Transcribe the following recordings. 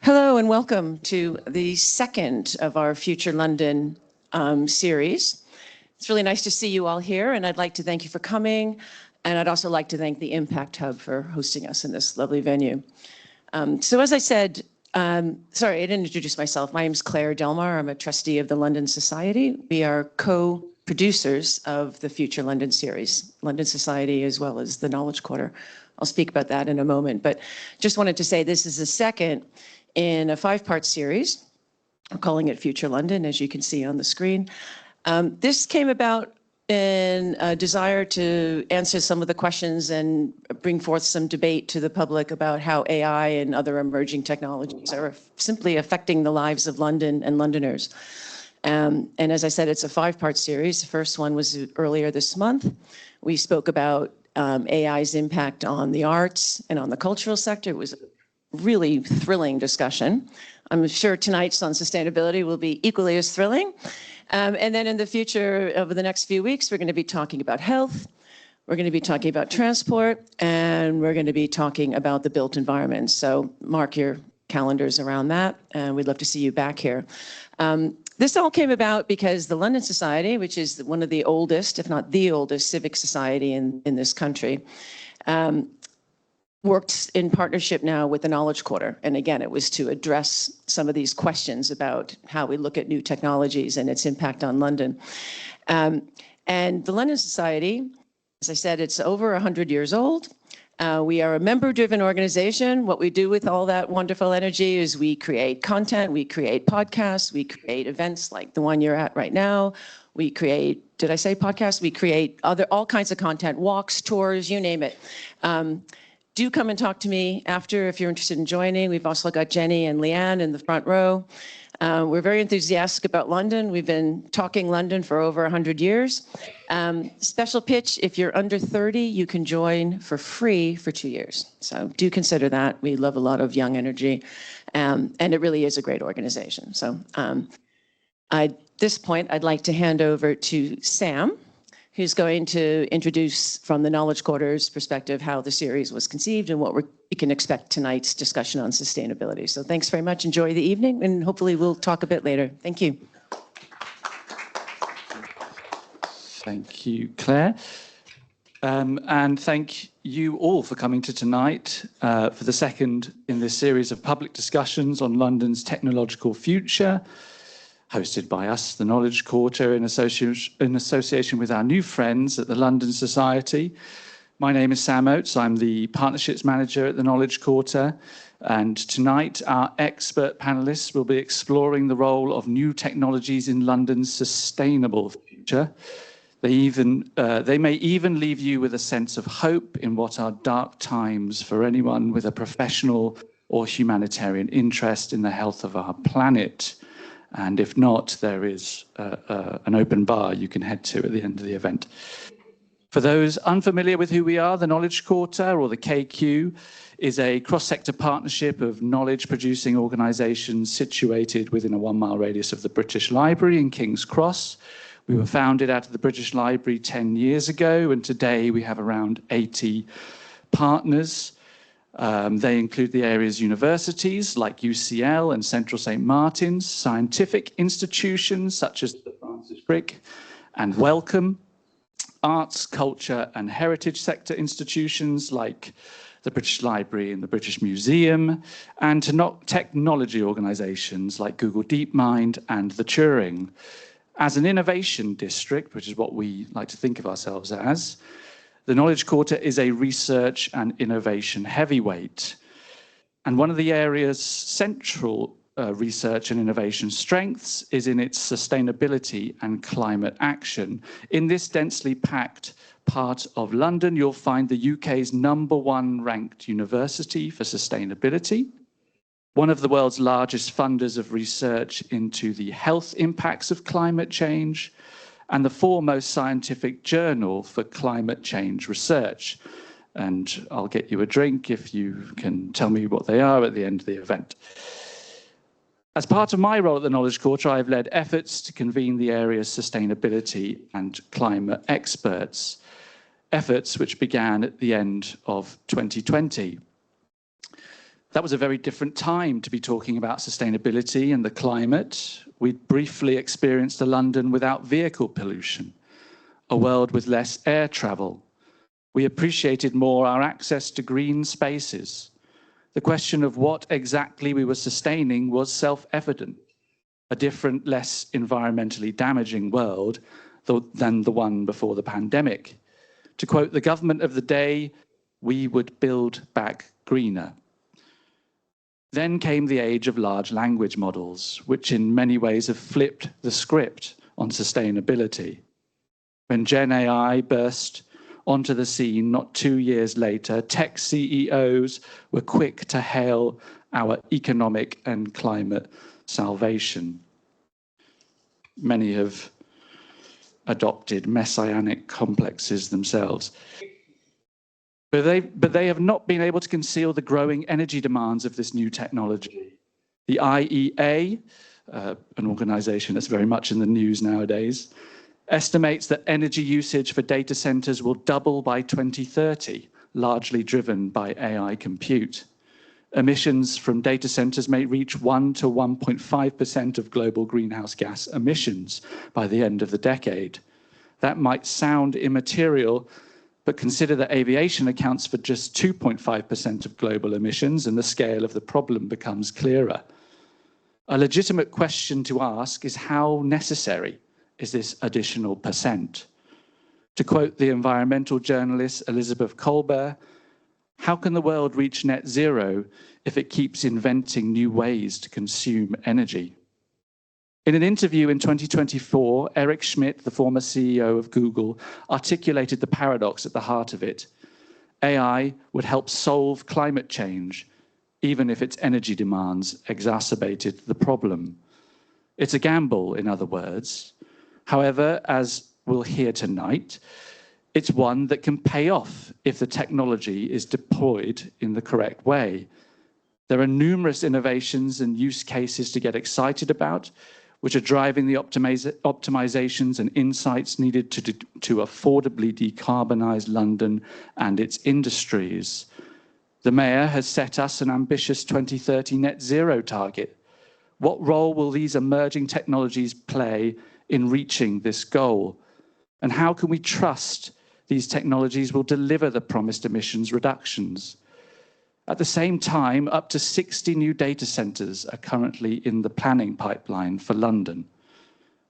Hello and welcome to the second of our Future London series. It's really nice to see you all here, and I'd like to thank you for coming, and I'd also like to thank the Impact Hub for hosting us in this lovely venue. So as I said, sorry, I didn't introduce myself. My name is Claire Delmar. I'm a trustee of the London Society. We are co-producers of the Future London series, London Society as well as the Knowledge Quarter. I'll speak about that in a moment, but just wanted to say this is the second in a 5-part series. I'm calling it Future London, as you can see on the screen. This came about in a desire to answer some of the questions and bring forth some debate to the public about how AI and other emerging technologies are simply affecting the lives of London and Londoners. And as I said, it's a 5-part series. The first one was earlier this month. We spoke about AI's impact on the arts and on the cultural sector. It was a really thrilling discussion. I'm sure tonight's on sustainability will be equally as thrilling. And then in the future, over the next few weeks, we're going to be talking about health, we're going to be talking about transport, and we're going to be talking about the built environment. So mark your calendars around that, and we'd love to see you back here. This all came about because the London Society, which is one of the oldest, if not the oldest, civic society in this country, worked in partnership now with the Knowledge Quarter. And again, it was to address some of these questions about how we look at new technologies and its impact on London. And the London Society, as I said, it's over 100 years old. We are a member-driven organization. What we do with all that wonderful energy is we create content, we create podcasts, we create events like the one you're at right now. We create, did I say podcasts? We create all kinds of content, walks, tours, you name it. Do come and talk to me after if you're interested in joining. We've also got Jenny and Leanne in the front row. We're very enthusiastic about London. We've been talking London for over 100 years. Special pitch, if you're under 30, you can join for free for 2 years. So do consider that. We love a lot of young energy, and it really is a great organization. So at this point, I'd like to hand over to Sam, who's going to introduce from the Knowledge Quarter's perspective how the series was conceived and what we can expect tonight's discussion on sustainability. So thanks very much. Enjoy the evening, and hopefully we'll talk a bit later. Thank you. Thank you, Claire. And thank you all for coming to tonight for the second in this series of public discussions on London's technological future, hosted by us, the Knowledge Quarter, in association with our new friends at the London Society. My name is Sam Oates. I'm the Partnerships Manager at the Knowledge Quarter. And tonight, our expert panellists will be exploring the role of new technologies in London's sustainable future. They may even leave you with a sense of hope in what are dark times for anyone with a professional or humanitarian interest in the health of our planet. And if not, there is an open bar you can head to at the end of the event. For those unfamiliar with who we are, the Knowledge Quarter, or the KQ, is a cross-sector partnership of knowledge-producing organisations situated within a 1-mile radius of the British Library in King's Cross. We were founded out of the British Library 10 years ago, and today we have around 80 partners. They include the area's universities like UCL and Central St. Martin's, scientific institutions such as the Francis Crick and Wellcome, arts, culture and heritage sector institutions like the British Library and the British Museum, and technology organisations like Google DeepMind and the Turing. As an innovation district, which is what we like to think of ourselves as, the Knowledge Quarter is a research and innovation heavyweight. And one of the area's central research and innovation strengths is in its sustainability and climate action. In this densely packed part of London, you'll find the UK's #1 ranked university for sustainability, one of the world's largest funders of research into the health impacts of climate change, and the foremost scientific journal for climate change research. And I'll get you a drink if you can tell me what they are at the end of the event. As part of my role at the Knowledge Quarter, I've led efforts to convene the area's sustainability and climate experts, efforts which began at the end of 2020. That was a very different time to be talking about sustainability and the climate. We'd briefly experienced a London without vehicle pollution, a world with less air travel. We appreciated more our access to green spaces. The question of what exactly we were sustaining was self-evident, a different, less environmentally damaging world than the one before the pandemic. To quote the government of the day, we would build back greener. Then came the age of large language models, which in many ways have flipped the script on sustainability. When Gen AI burst onto the scene not 2 years later, tech CEOs were quick to hail our economic and climate salvation. Many have adopted messianic complexes themselves. But they have not been able to conceal the growing energy demands of this new technology. The IEA, an organization that's very much in the news nowadays, estimates that energy usage for data centers will double by 2030, largely driven by AI compute. Emissions from data centers may reach 1 to 1.5% of global greenhouse gas emissions by the end of the decade. That might sound immaterial, but consider that aviation accounts for just 2.5% of global emissions, and the scale of the problem becomes clearer. A legitimate question to ask is, how necessary is this additional percent? To quote the environmental journalist Elizabeth Kolber, how can the world reach net zero if it keeps inventing new ways to consume energy? In an interview in 2024, Eric Schmidt, the former CEO of Google, articulated the paradox at the heart of it. AI would help solve climate change, even if its energy demands exacerbated the problem. It's a gamble, in other words. However, as we'll hear tonight, it's one that can pay off if the technology is deployed in the correct way. There are numerous innovations and use cases to get excited about, which are driving the optimizations and insights needed to affordably decarbonize London and its industries. The Mayor has set us an ambitious 2030 net zero target. What role will these emerging technologies play in reaching this goal? And how can we trust these technologies will deliver the promised emissions reductions? At the same time, up to 60 new data centers are currently in the planning pipeline for London.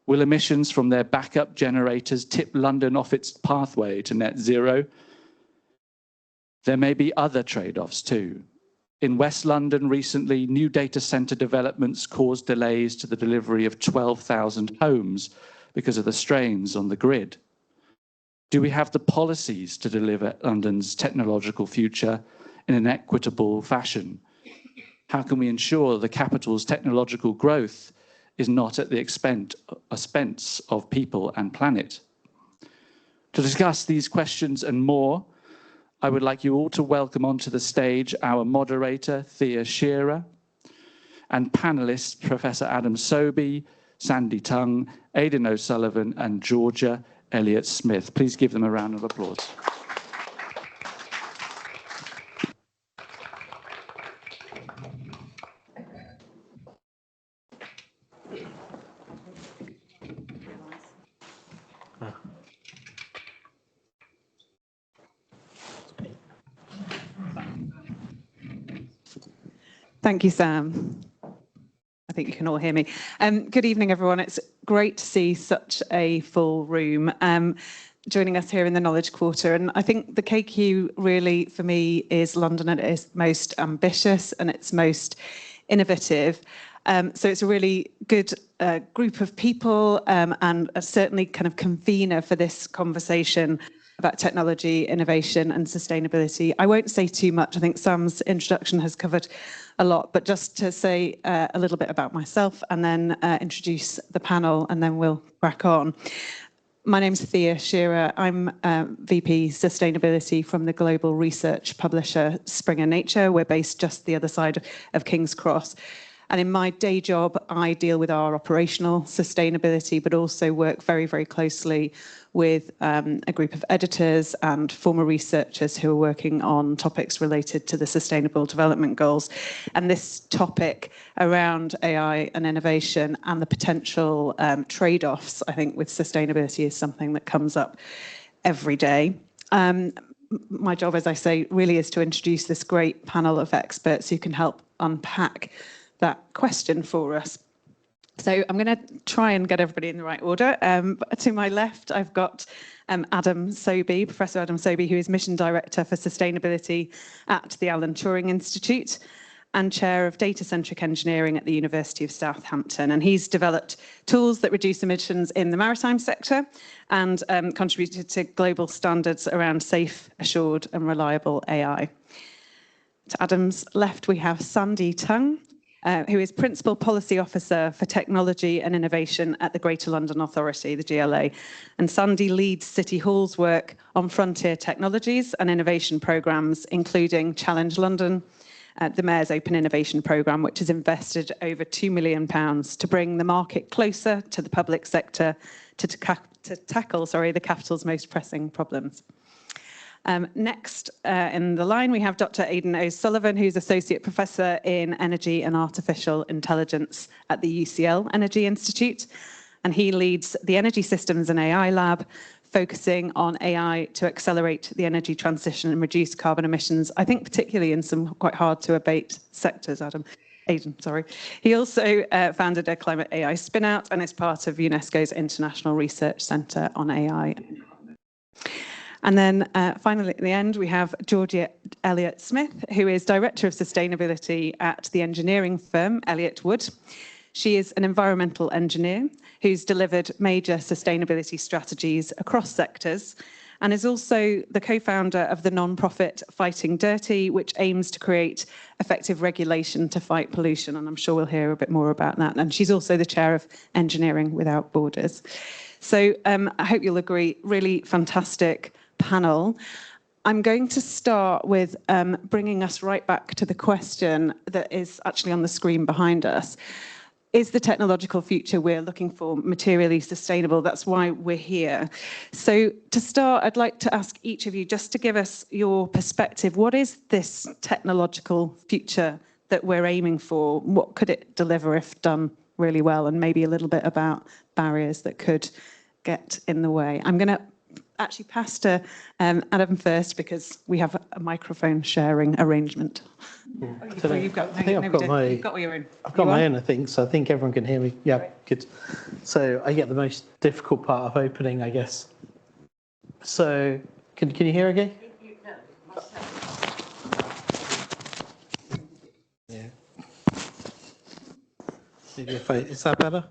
Will emissions from their backup generators tip London off its pathway to net zero? There may be other trade-offs too. In West London recently, new data center developments caused delays to the delivery of 12,000 homes because of the strains on the grid. Do we have the policies to deliver London's technological future in an equitable fashion? How can we ensure the capital's technological growth is not at the expense of people and planet? To discuss these questions and more, I would like you all to welcome onto the stage our moderator, Thea Shearer, and panelists, Professor Adam Sobey, Sandy Tung, Aidan O'Sullivan, and Georgia Elliott-Smith. Please give them a round of applause. Thank you, Sam. I think you can all hear me. Good evening, everyone. It's great to see such a full room joining us here in the Knowledge Quarter. And I think the KQ really, for me, is London at its most ambitious and its most innovative. So it's a really good group of people and certainly kind of convener for this conversation about technology, innovation and sustainability. I won't say too much. I think Sam's introduction has covered a lot, but just to say a little bit about myself and then introduce the panel, and then we'll crack on. My name's Thea Shearer. I'm VP Sustainability from the global research publisher Springer Nature. We're based just the other side of King's Cross. And in my day job, I deal with our operational sustainability, but also work very, very closely with a group of editors and former researchers who are working on topics related to the Sustainable Development Goals. And this topic around AI and innovation and the potential trade-offs, I think, with sustainability is something that comes up every day. My job, as I say, really is to introduce this great panel of experts who can help unpack that question for us. So I'm going to try and get everybody in the right order. To my left, I've got Adam Sobey, Professor Adam Sobey, who is Mission Director for Sustainability at the Alan Turing Institute and Chair of Data-Centric Engineering at the University of Southampton. And he's developed tools that reduce emissions in the maritime sector and contributed to global standards around safe, assured and reliable AI. To Adam's left, we have Sandy Tung, who is Principal Policy Officer for Technology and Innovation at the Greater London Authority, the GLA. And Sandy leads City Hall's work on frontier technologies and innovation programmes, including Challenge London, the Mayor's Open Innovation Programme, which has invested over £2 million to bring the market closer to the public sector to tackle the capital's most pressing problems. Next in the line, we have Dr. Aidan O'Sullivan, who's Associate Professor in Energy and Artificial Intelligence at the UCL Energy Institute. And he leads the Energy Systems and AI Lab, focusing on AI to accelerate the energy transition and reduce carbon emissions, I think particularly in some quite hard to abate sectors, Aidan, sorry. He also founded a climate AI spin-out and is part of UNESCO's International Research Centre on AI. And then finally, at the end, we have Georgia Elliott-Smith, who is Director of Sustainability at the engineering firm Elliott Wood. She is an environmental engineer who's delivered major sustainability strategies across sectors and is also the co-founder of the non-profit Fighting Dirty, which aims to create effective regulation to fight pollution. And I'm sure we'll hear a bit more about that. And she's also the chair of Engineering Without Borders. So I hope you'll agree, really fantastic panel. I'm going to start with bringing us right back to the question that is actually on the screen behind us. Is the technological future we're looking for materially sustainable? That's why we're here. So to start, I'd like to ask each of you just to give us your perspective. What is this technological future that we're aiming for? What could it deliver if done really well? And maybe a little bit about barriers that could get in the way. I'm going to actually pass to Adam first because we have a microphone sharing arrangement. I've got my own, I think, so I think everyone can hear me. Yeah, right. Good. So I get the most difficult part of opening, I guess. So can you hear okay? Yeah. Maybe is that better?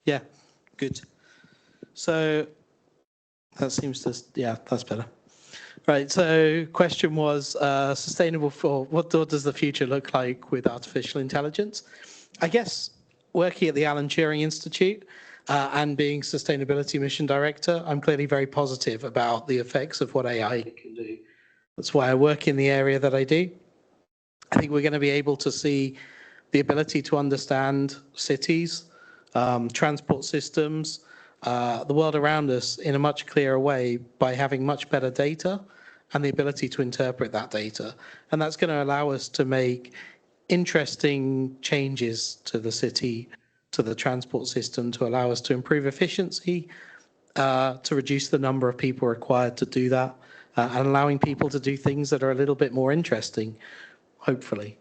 Yeah. Good. So that seems to, yeah, that's better. Right, so question was sustainable for, what does the future look like with artificial intelligence? I guess working at the Alan Turing Institute and being Sustainability Mission Director, I'm clearly very positive about the effects of what AI can do. That's why I work in the area that I do. I think we're going to be able to see the ability to understand cities, transport systems, the world around us in a much clearer way by having much better data and the ability to interpret that data. And that's going to allow us to make interesting changes to the city, to the transport system, to allow us to improve efficiency, to reduce the number of people required to do that, and allowing people to do things that are a little bit more interesting, hopefully.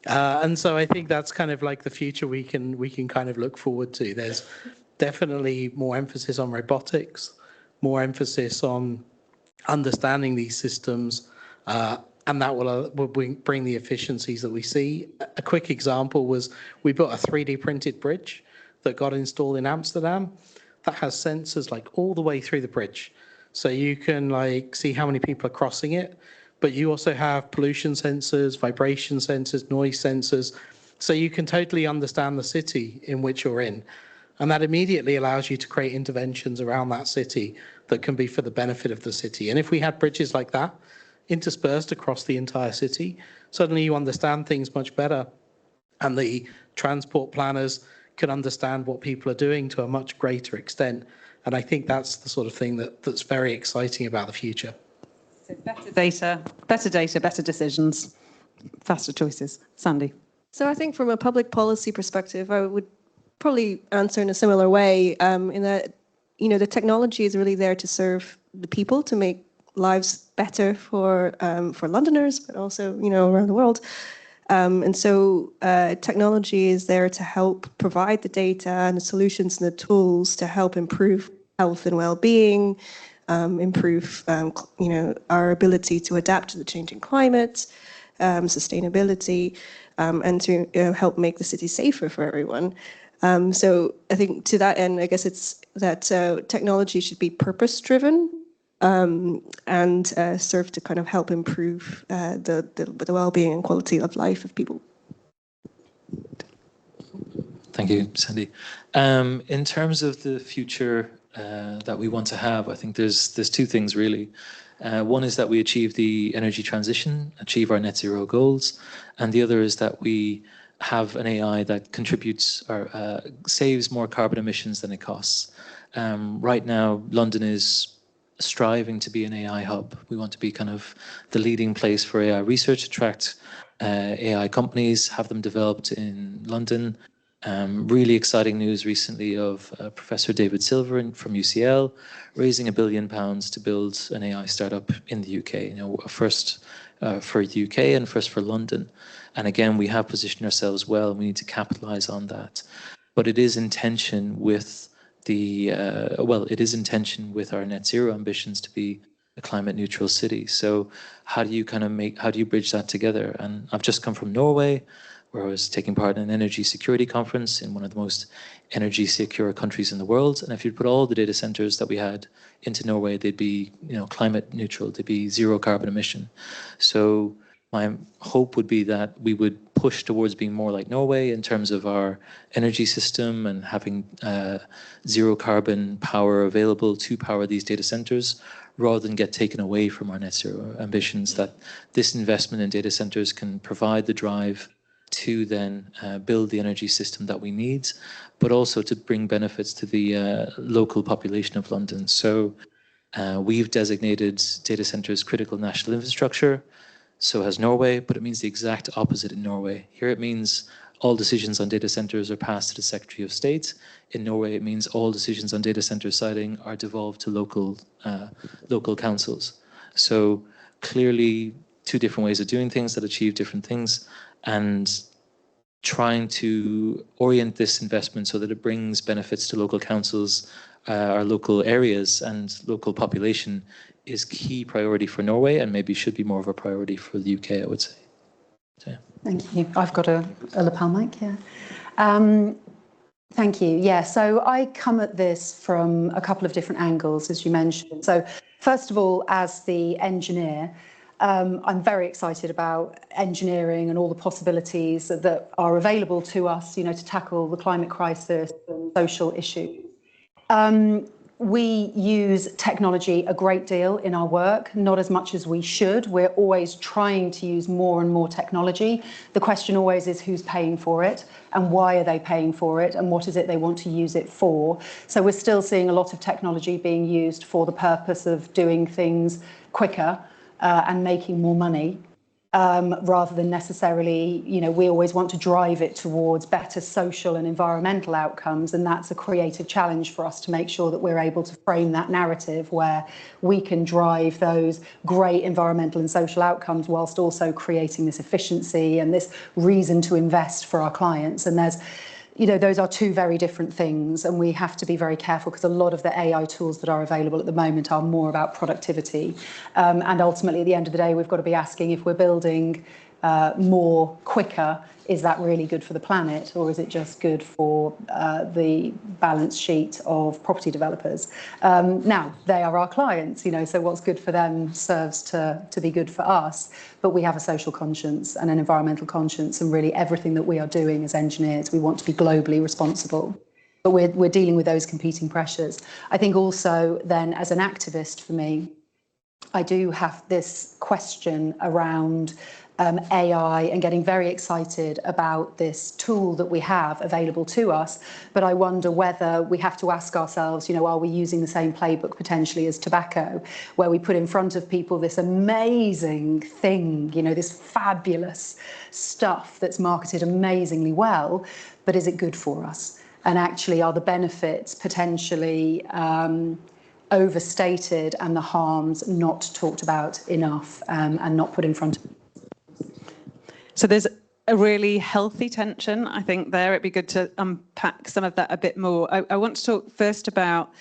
And so I think that's kind of like the future we can kind of look forward to. There's definitely more emphasis on robotics, more emphasis on understanding these systems, and that will bring the efficiencies that we see. A quick example was we built a 3D printed bridge that got installed in Amsterdam that has sensors like all the way through the bridge. So you can like see how many people are crossing it, but you also have pollution sensors, vibration sensors, noise sensors. So you can totally understand the city in which you're in. And that immediately allows you to create interventions around that city that can be for the benefit of the city. And if we had bridges like that interspersed across the entire city, suddenly you understand things much better. And the transport planners can understand what people are doing to a much greater extent. And I think that's the sort of thing that's very exciting about the future. So better data, better decisions, faster choices. Sandy. So I think from a public policy perspective, I would probably answer in a similar way, in that, the technology is really there to serve the people, to make lives better for Londoners, but also, around the world. And so technology is there to help provide the data and the solutions and the tools to help improve health and well-being, improve, our ability to adapt to the changing climate, sustainability, and to help make the city safer for everyone. So I think to that end, I guess it's that technology should be purpose-driven and serve to kind of help improve the well-being and quality of life of people. Thank you, Sandy. In terms of the future that we want to have, I think there's two things really. One is that we achieve the energy transition, achieve our net zero goals, and the other is that we have an AI that contributes or saves more carbon emissions than it costs. Right now, London is striving to be an AI hub. We want to be kind of the leading place for AI research, attract AI companies, have them developed in London. Really exciting news recently of Professor David Silver from UCL raising £1 billion to build an AI startup in the UK. First for the UK and first for London. And again, we have positioned ourselves well, and we need to capitalize on that. But it is in tension with our net zero ambitions to be a climate neutral city. So how do you bridge that together? And I've just come from Norway, where I was taking part in an energy security conference in one of the most energy secure countries in the world. And if you put all the data centers that we had into Norway, they'd be, climate neutral, they'd be zero carbon emission. So my hope would be that we would push towards being more like Norway in terms of our energy system and having zero carbon power available to power these data centers, rather than get taken away from our net zero ambitions, that this investment in data centers can provide the drive to then build the energy system that we need, but also to bring benefits to the local population of London. So we've designated data centers critical national infrastructure. So has Norway, but it means the exact opposite in Norway. Here it means all decisions on data centers are passed to the Secretary of State. In Norway, it means all decisions on data center siting are devolved to local councils. So clearly two different ways of doing things that achieve different things, and trying to orient this investment so that it brings benefits to local councils, our local areas and local population is key priority for Norway, and maybe should be more of a priority for the UK, I would say. So, yeah. Thank you. I've got a lapel mic, yeah. Thank you. Yeah, so I come at this from a couple of different angles, as you mentioned. So first of all, as the engineer, I'm very excited about engineering and all the possibilities that are available to us, to tackle the climate crisis and social issues. We use technology a great deal in our work, not as much as we should. We're always trying to use more and more technology. The question always is who's paying for it and why are they paying for it and what is it they want to use it for. So we're still seeing a lot of technology being used for the purpose of doing things quicker and making more money. Rather than necessarily, we always want to drive it towards better social and environmental outcomes. And that's a creative challenge for us to make sure that we're able to frame that narrative where we can drive those great environmental and social outcomes whilst also creating this efficiency and this reason to invest for our clients. And there's, those are two very different things, and we have to be very careful because a lot of the AI tools that are available at the moment are more about productivity. And ultimately, at the end of the day, we've got to be asking if we're building more quicker, is that really good for the planet, or is it just good for the balance sheet of property developers? Now, they are our clients, so what's good for them serves to be good for us. But we have a social conscience and an environmental conscience, and really everything that we are doing as engineers, we want to be globally responsible. But we're dealing with those competing pressures. I think also then as an activist for me, I do have this question around AI and getting very excited about this tool that we have available to us. But I wonder whether we have to ask ourselves, are we using the same playbook potentially as tobacco, where we put in front of people this amazing thing, this fabulous stuff that's marketed amazingly well, but is it good for us? And actually, are the benefits potentially overstated and the harms not talked about enough and not put in front of? So there's a really healthy tension, I think, there. It'd be good to unpack some of that a bit more. I want to talk first about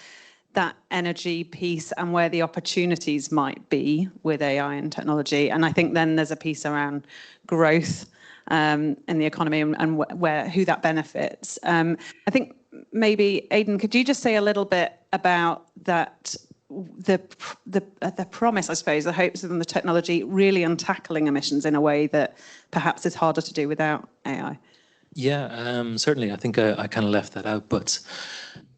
that energy piece and where the opportunities might be with AI and technology. And I think then there's a piece around growth in the economy and who that benefits. I think maybe, Aidan, could you just say a little bit about that, the promise, I suppose, the hopes of the technology really on tackling emissions in a way that perhaps is harder to do without AI? Yeah, certainly. I think I kind of left that out, but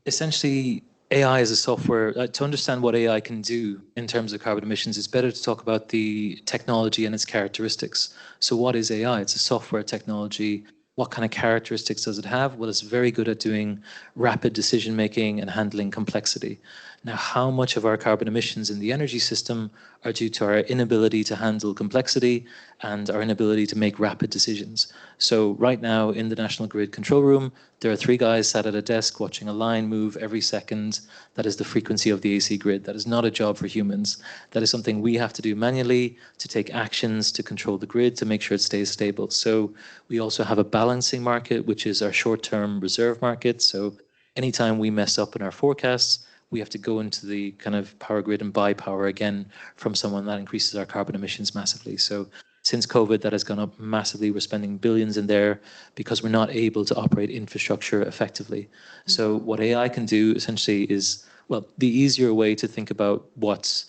essentially AI is a software. To understand what AI can do in terms of carbon emissions, it's better to talk about the technology and its characteristics. So what is AI? It's a software technology. What kind of characteristics does it have? Well, it's very good at doing rapid decision making and handling complexity. Now, how much of our carbon emissions in the energy system are due to our inability to handle complexity and our inability to make rapid decisions? So right now in the National Grid control room, there are 3 guys sat at a desk watching a line move every second. That is the frequency of the AC grid. That is not a job for humans. That is something we have to do manually to take actions to control the grid to make sure it stays stable. So we also have a balancing market, which is our short-term reserve market. So anytime we mess up in our forecasts, we have to go into the kind of power grid and buy power again from someone. That increases our carbon emissions massively. So since COVID, that has gone up massively. We're spending billions in there because we're not able to operate infrastructure effectively. So what AI can do essentially is, well, the easier way to think about what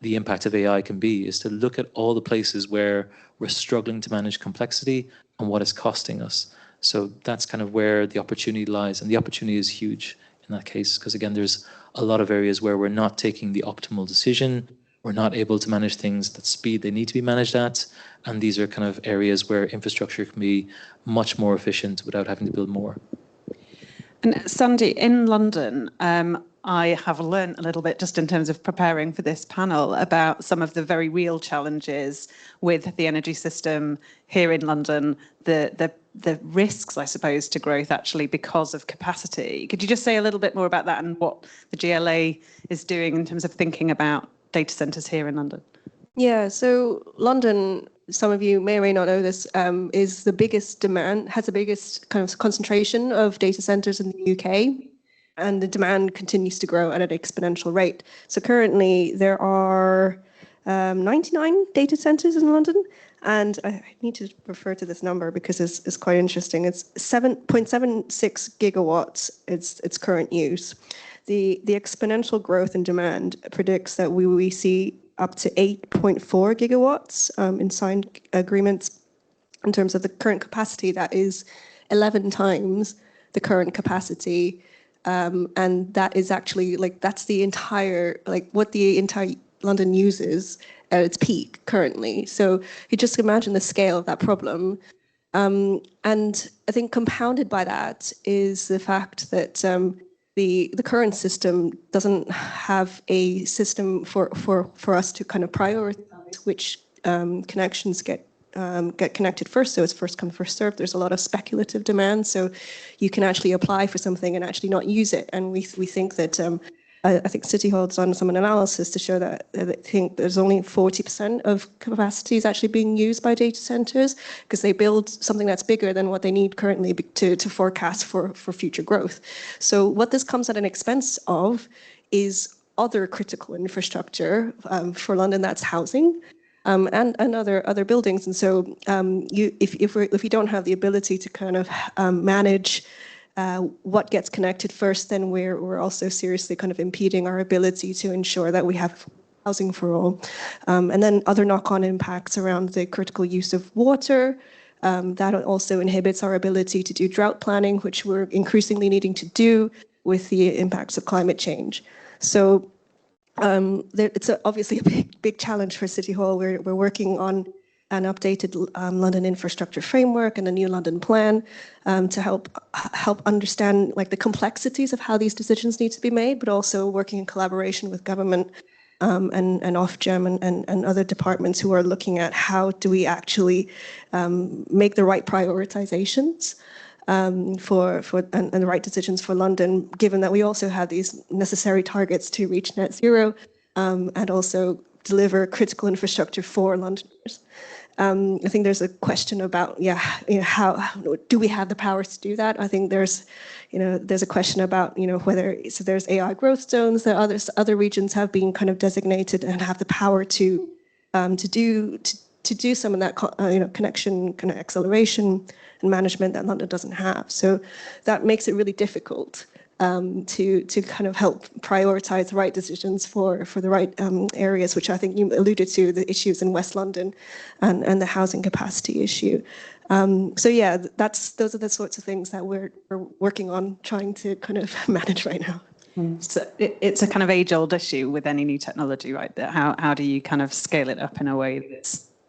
the impact of AI can be is to look at all the places where we're struggling to manage complexity and what it's costing us. So that's kind of where the opportunity lies. And the opportunity is huge in that case, because again, there's a lot of areas where we're not taking the optimal decision. We're not able to manage things at speed they need to be managed at. And these are kind of areas where infrastructure can be much more efficient without having to build more. And Sandy, in London, I have learned a little bit just in terms of preparing for this panel about some of the very real challenges with the energy system here in London, the risks, I suppose, to growth actually because of capacity. Could you just say a little bit more about that and what the GLA is doing in terms of thinking about data centres here in London? Yeah, so London, some of you may or may not know this, is the biggest demand, has the biggest kind of concentration of data centres in the UK, and the demand continues to grow at an exponential rate. So currently there are 99 data centres in London, and I need to refer to this number because it's quite interesting. It's 7.76 gigawatts, its current use. The exponential growth in demand predicts that we see up to 8.4 gigawatts in signed agreements in terms of the current capacity. That is 11 times the current capacity. And that is actually that's the entire, what the entire London uses at its peak currently. So you just imagine the scale of that problem. And I think compounded by that is the fact that the current system doesn't have a system for us to kind of prioritize which connections get connected first. So it's first come, first served. There's a lot of speculative demand. So you can actually apply for something and actually not use it. And we think that I think City Hall's done some analysis to show that I think there's only 40% of capacity is actually being used by data centers because they build something that's bigger than what they need currently to forecast for future growth. So what this comes at an expense of is other critical infrastructure for London, that's housing. And other buildings, and so if we don't have the ability to kind of manage what gets connected first, then we're also seriously kind of impeding our ability to ensure that we have housing for all. And then other knock-on impacts around the critical use of water, That also inhibits our ability to do drought planning, which we're increasingly needing to do with the impacts of climate change. So it's obviously a big challenge for City Hall. We're working on an updated London infrastructure framework and a new London plan to help understand like the complexities of how these decisions need to be made, but also working in collaboration with government and Ofgem and other departments who are looking at how do we actually make the right prioritizations and the right decisions for London, given that we also have these necessary targets to reach net zero and also deliver critical infrastructure for Londoners. I think there's a question about, how do we have the powers to do that? I think there's a question about, whether there's AI growth zones that other regions have been kind of designated and have the power to do some of that, connection, kind of acceleration and management that London doesn't have. So that makes it really difficult to kind of help prioritize the right decisions for the right areas, which I think you alluded to, the issues in West London and the housing capacity issue. So yeah, those are the sorts of things that we're working on trying to kind of manage right now. So it's a kind of age-old issue with any new technology, right? That how do you kind of scale it up in a way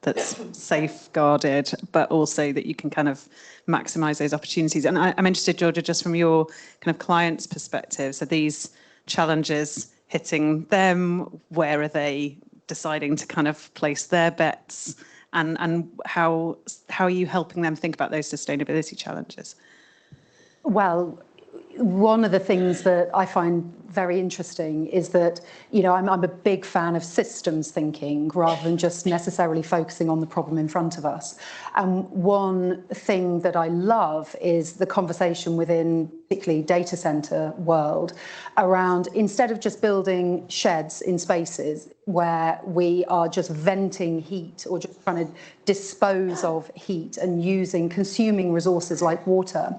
that's safeguarded, but also that you can kind of maximize those opportunities. And I'm interested, Georgia, just from your kind of client's perspective. So these challenges hitting them, where are they deciding to kind of place their bets, and how are you helping them think about those sustainability challenges? Well, one of the things that I find very interesting is that, I'm a big fan of systems thinking rather than just necessarily focusing on the problem in front of us. And one thing that I love is the conversation within particularly data center world around, instead of just building sheds in spaces where we are just venting heat or just trying to dispose of heat and consuming resources like water,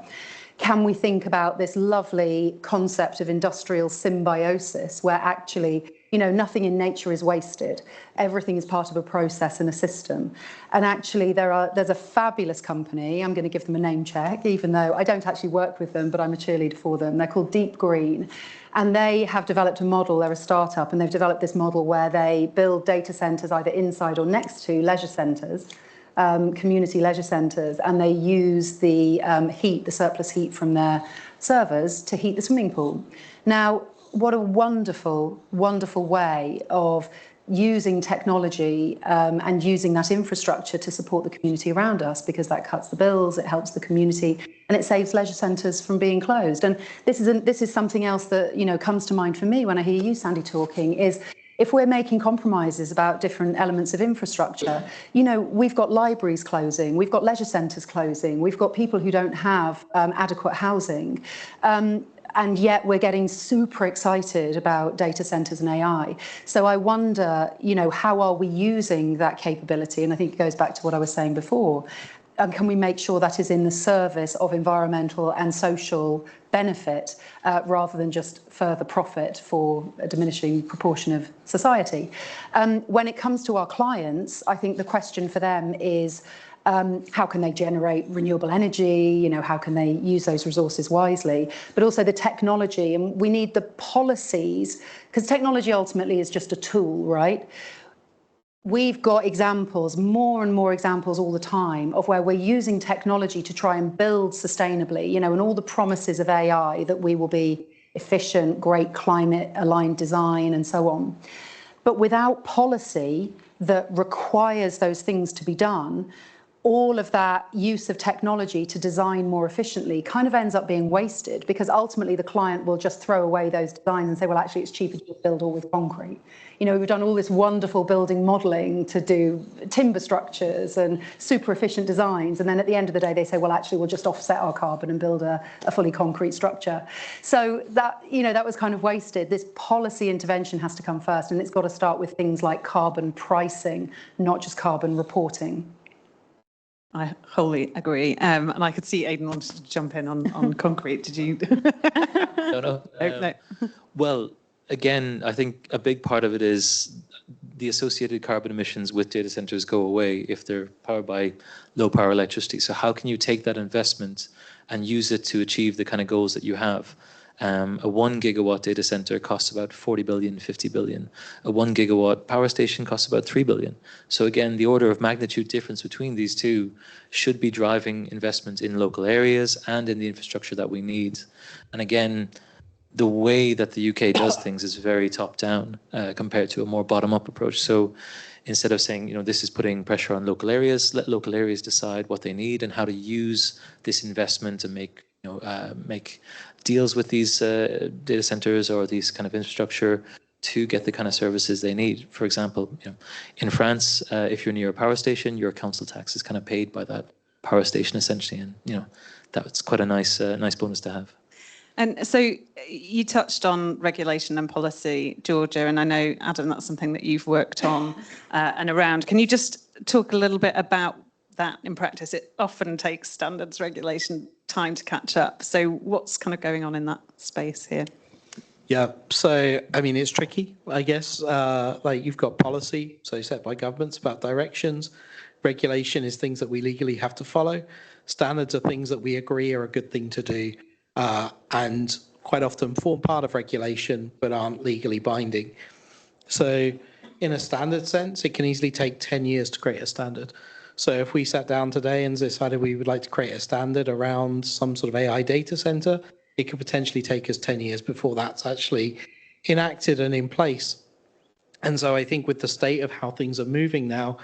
can we think about this lovely concept of industrial symbiosis where actually, nothing in nature is wasted. Everything is part of a process and a system. And actually there's a fabulous company, I'm going to give them a name check, even though I don't actually work with them, but I'm a cheerleader for them. They're called Deep Green. And they have developed a model, they're a startup, and they've developed this model where they build data centers either inside or next to leisure centers. Community leisure centres, and they use the heat, the surplus heat from their servers to heat the swimming pool. Now, what a wonderful, wonderful way of using technology and using that infrastructure to support the community around us, because that cuts the bills, it helps the community, and it saves leisure centres from being closed. And this is something else that comes to mind for me when I hear you, Sandy, talking, is if we're making compromises about different elements of infrastructure, we've got libraries closing, we've got leisure centres closing, we've got people who don't have adequate housing. And yet we're getting super excited about data centres and AI. So I wonder, how are we using that capability? And I think it goes back to what I was saying before. Can we make sure that is in the service of environmental and social benefit rather than just further profit for a diminishing proportion of society? When it comes to our clients, I think the question for them is, how can they generate renewable energy? How can they use those resources wisely? But also the technology, and we need the policies, because technology ultimately is just a tool, right? We've got examples, more and more examples all the time, of where we're using technology to try and build sustainably, and all the promises of AI that we will be efficient, great climate-aligned design, and so on. But without policy that requires those things to be done, all of that use of technology to design more efficiently kind of ends up being wasted, because ultimately the client will just throw away those designs and say, well, actually, it's cheaper to build all with concrete. We've done all this wonderful building modelling to do timber structures and super efficient designs. And then at the end of the day, they say, well, actually, we'll just offset our carbon and build a fully concrete structure. So that, that was kind of wasted. This policy intervention has to come first, and it's got to start with things like carbon pricing, not just carbon reporting. I wholly agree. And I could see Aidan wanted to jump in on concrete. Did you? No. No. Well, again, I think a big part of it is the associated carbon emissions with data centers go away if they're powered by low power electricity. So how can you take that investment and use it to achieve the kind of goals that you have? A 1 gigawatt data center costs about 40 billion, 50 billion. A 1 gigawatt power station costs about 3 billion. So again, the order of magnitude difference between these two should be driving investment in local areas and in the infrastructure that we need. And again, the way that the UK does things is very top down compared to a more bottom up approach. So instead of saying, this is putting pressure on local areas, let local areas decide what they need and how to use this investment and make deals with these data centers or these kind of infrastructure to get the kind of services they need. For example, in France, if you're near a power station, your council tax is kind of paid by that power station essentially, and that's quite a nice bonus to have. And so you touched on regulation and policy, Georgia, and I know, Adam, that's something that you've worked on and around. Can you just talk a little bit about that in practice? It often takes standards regulation time to catch up. So what's kind of going on in that space here? Yeah, so I mean, it's tricky, I guess. Like you've got policy, so set by governments about directions. Regulation is things that we legally have to follow. Standards are things that we agree are a good thing to do, and quite often form part of regulation but aren't legally binding. So in a standard sense, it can easily take 10 years to create a standard. So if we sat down today and decided we would like to create a standard around some sort of AI data center, it could potentially take us 10 years before that's actually enacted and in place. And so I think with the state of how things are moving now,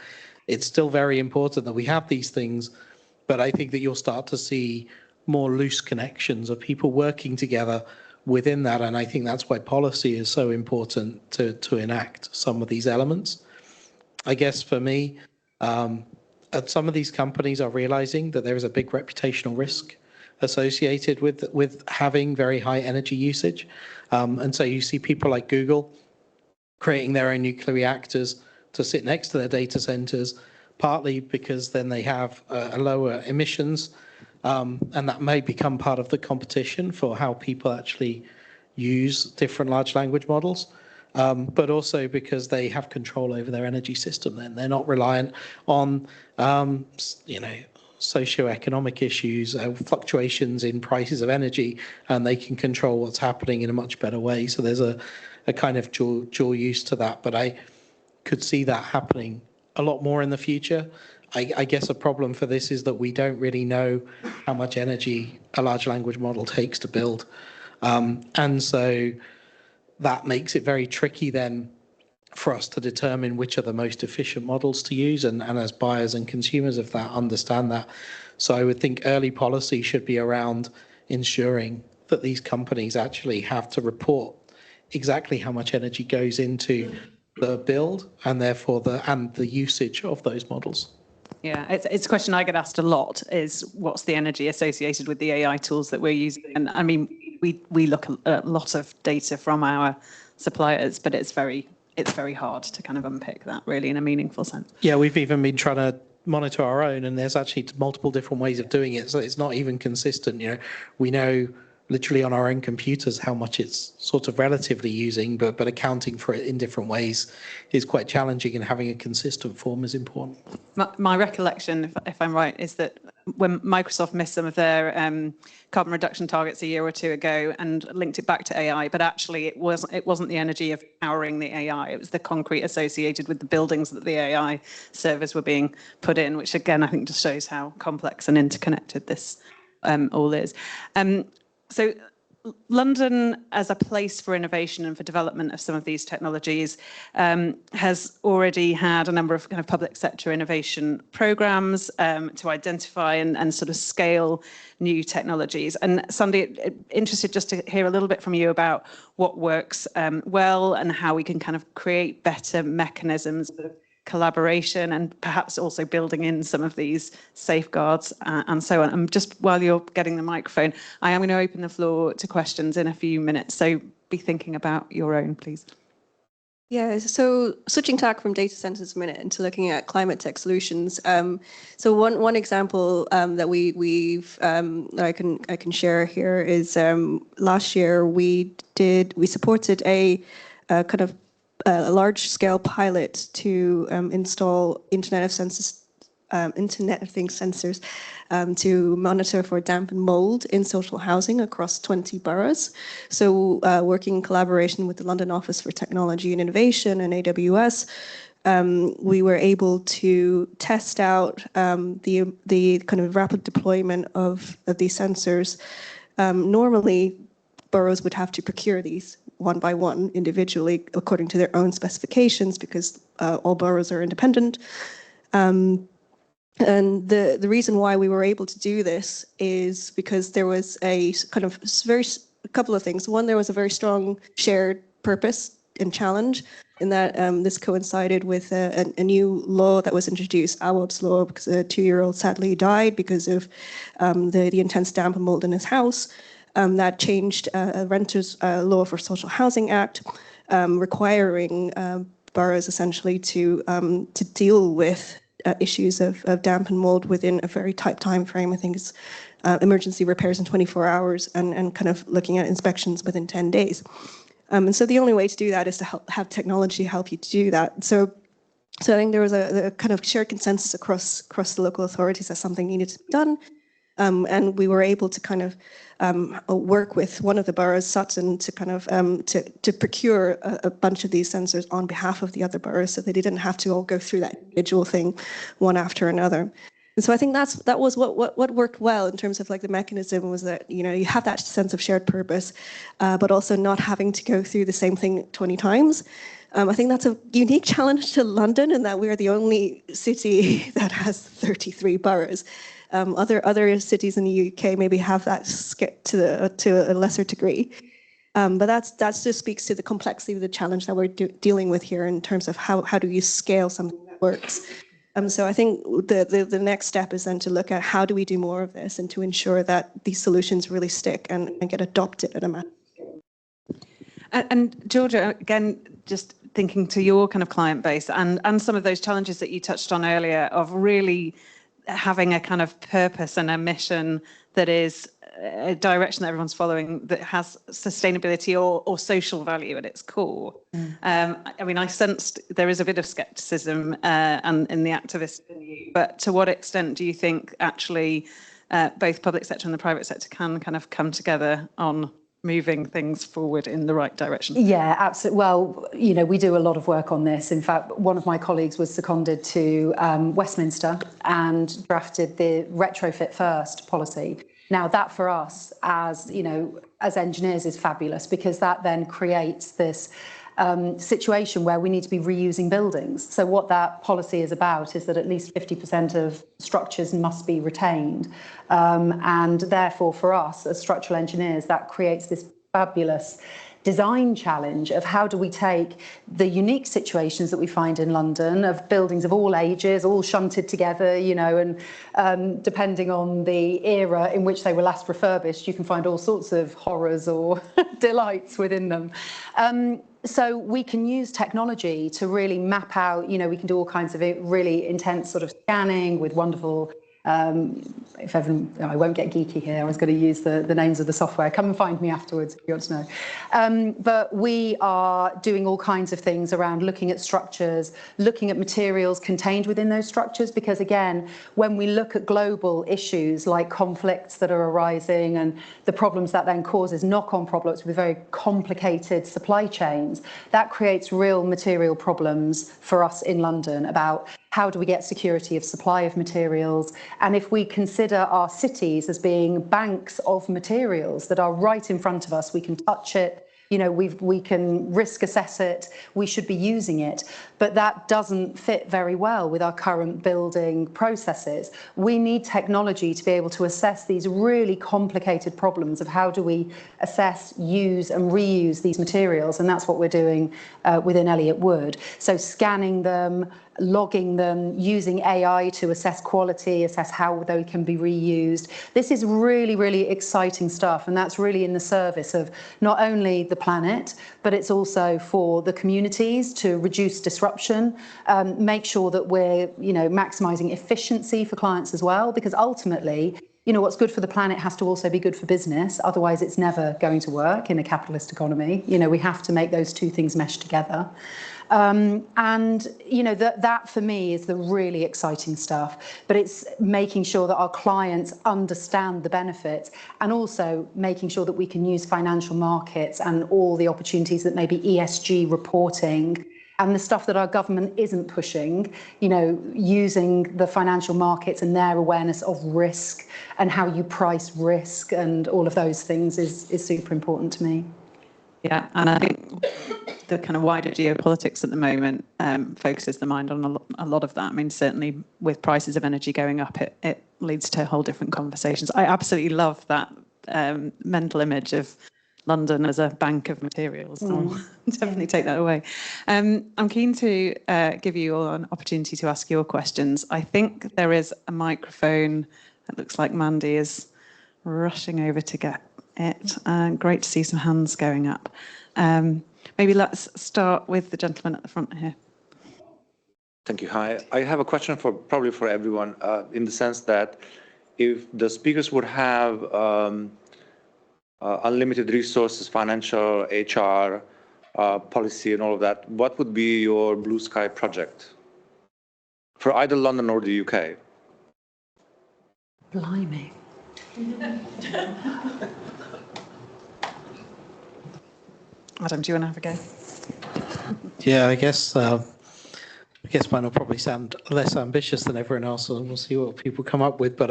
it's still very important that we have these things, but I think that you'll start to see more loose connections of people working together within that. And I think that's why policy is so important to enact some of these elements. I guess for me, some of these companies are realizing that there is a big reputational risk associated with having very high energy usage. And so you see people like Google creating their own nuclear reactors to sit next to their data centers, partly because then they have lower emissions, and that may become part of the competition for how people actually use different large language models. But also because they have control over their energy system. Then they're not reliant on, socioeconomic issues, fluctuations in prices of energy, and they can control what's happening in a much better way. So there's a kind of dual use to that. But I could see that happening a lot more in the future. I guess a problem for this is that we don't really know how much energy a large language model takes to build. And so that makes it very tricky then for us to determine which are the most efficient models to use, and as buyers and consumers of that understand that. So I would think early policy should be around ensuring that these companies actually have to report exactly how much energy goes into the build and therefore the usage of those models. Yeah, it's a question I get asked a lot, is what's the energy associated with the AI tools that we're using? And I mean, we look at a lot of data from our suppliers, but it's very hard to kind of unpick that really in a meaningful sense. Yeah, we've even been trying to monitor our own, and there's actually multiple different ways of doing it, so it's not even consistent. We know literally on our own computers how much it's sort of relatively using, but accounting for it in different ways is quite challenging, and having a consistent form is important. My recollection, if I'm right, is that when Microsoft missed some of their carbon reduction targets a year or two ago and linked it back to AI, but actually it wasn't the energy of powering the AI, it was the concrete associated with the buildings that the AI servers were being put in, which again I think just shows how complex and interconnected this all is. So London, as a place for innovation and for development of some of these technologies, has already had a number of kind of public sector innovation programs to identify and sort of scale new technologies. And Sandy, interested just to hear a little bit from you about what works well and how we can kind of create better mechanisms of collaboration and perhaps also building in some of these safeguards and so on. And just while you're getting the microphone, I am going to open the floor to questions in a few minutes. So be thinking about your own, please. Yeah, so switching tack from data centers a minute into looking at climate tech solutions. So one example that I can share here is last year we supported a kind of a large-scale pilot to install Internet of Things sensors to monitor for damp and mold in social housing across 20 boroughs. So working in collaboration with the London Office for Technology and Innovation and AWS, we were able to test out the kind of rapid deployment of these sensors. Normally, boroughs would have to procure these one by one individually according to their own specifications because all boroughs are independent. And the reason why we were able to do this is because there was a kind of a couple of things. One, there was a very strong shared purpose and challenge in that this coincided with a new law that was introduced, Awab's law, because a 2-year-old sadly died because of the intense damp and mold in his house. That changed a renters law for Social Housing Act, requiring boroughs essentially to deal with issues of damp and mold within a very tight time frame. I think it's emergency repairs in 24 hours and kind of looking at inspections within 10 days. And so the only way to do that is to have technology help you to do that. So I think there was a kind of shared consensus across the local authorities that something needed to be done. And we were able to kind of work with one of the boroughs, Sutton, to kind of to procure a bunch of these sensors on behalf of the other boroughs, so that they didn't have to all go through that individual thing one after another. And so I think that was what worked well in terms of like the mechanism, was that, you know, you have that sense of shared purpose, but also not having to go through the same thing 20 times. I think that's a unique challenge to London, in that we are the only city that has 33 boroughs. Other cities in the UK maybe have that to a lesser degree. But that just speaks to the complexity of the challenge that we're dealing with here in terms of how do you scale something that works. So I think the next step is then to look at how do we do more of this and to ensure that these solutions really stick and get adopted at a massive scale. And Georgia, again, just thinking to your kind of client base and some of those challenges that you touched on earlier of really having a kind of purpose and a mission that is a direction that everyone's following, that has sustainability or social value at its core. I mean, I sensed there is a bit of skepticism and in the activists in you, but to what extent do you think actually both public sector and the private sector can kind of come together on moving things forward in the right direction? Yeah, absolutely. Well, you know, we do a lot of work on this. In fact, one of my colleagues was seconded to Westminster and drafted the retrofit first policy. Now, that for us, as you know, as engineers, is fabulous, because that then creates this situation where we need to be reusing buildings. So what that policy is about is that at least 50% of structures must be retained. And therefore, for us as structural engineers, that creates this fabulous design challenge of how do we take the unique situations that we find in London of buildings of all ages, all shunted together, you know, and depending on the era in which they were last refurbished, you can find all sorts of horrors or delights within them. So we can use technology to really map out, you know, we can do all kinds of really intense sort of scanning with wonderful, if everyone, I won't get geeky here, I was going to use the names of the software. Come and find me afterwards if you want to know. But we are doing all kinds of things around looking at structures, looking at materials contained within those structures, because again, when we look at global issues like conflicts that are arising and the problems that then causes knock-on problems with very complicated supply chains, that creates real material problems for us in London about how do we get security of supply of materials? And if we consider our cities as being banks of materials that are right in front of us, we can touch it, you know, we can risk assess it, we should be using it. But that doesn't fit very well with our current building processes. We need technology to be able to assess these really complicated problems of how do we assess, use and reuse these materials. And that's what we're doing within Elliott Wood. So scanning them, logging them, using AI to assess quality, assess how they can be reused. This is really, really exciting stuff. And that's really in the service of not only the planet, but it's also for the communities to reduce disruption, make sure that we're, you know, maximising efficiency for clients as well, because ultimately, you know, what's good for the planet has to also be good for business. Otherwise, it's never going to work in a capitalist economy. You know, we have to make those two things mesh together. And, you know, that for me is the really exciting stuff. But it's making sure that our clients understand the benefits, and also making sure that we can use financial markets and all the opportunities that maybe ESG reporting and the stuff that our government isn't pushing, you know, using the financial markets and their awareness of risk and how you price risk and all of those things is super important to me. Yeah, and I think the kind of wider geopolitics at the moment focuses the mind on a lot of that. I mean, certainly with prices of energy going up, it leads to whole different conversations. I absolutely love that mental image of London as a bank of materials. I'll definitely take that away. I'm keen to give you all an opportunity to ask your questions. I think there is a microphone. It looks like Mandy is rushing over to get it. Great to see some hands going up. Maybe let's start with the gentleman at the front here. Thank you. Hi. I have a question probably for everyone, in the sense that if the speakers would have unlimited resources, financial, HR, policy and all of that, what would be your blue sky project for either London or the UK? Blimey. Adam, do you want to have a go? Yeah, I guess mine will probably sound less ambitious than everyone else, and we'll see what people come up with. But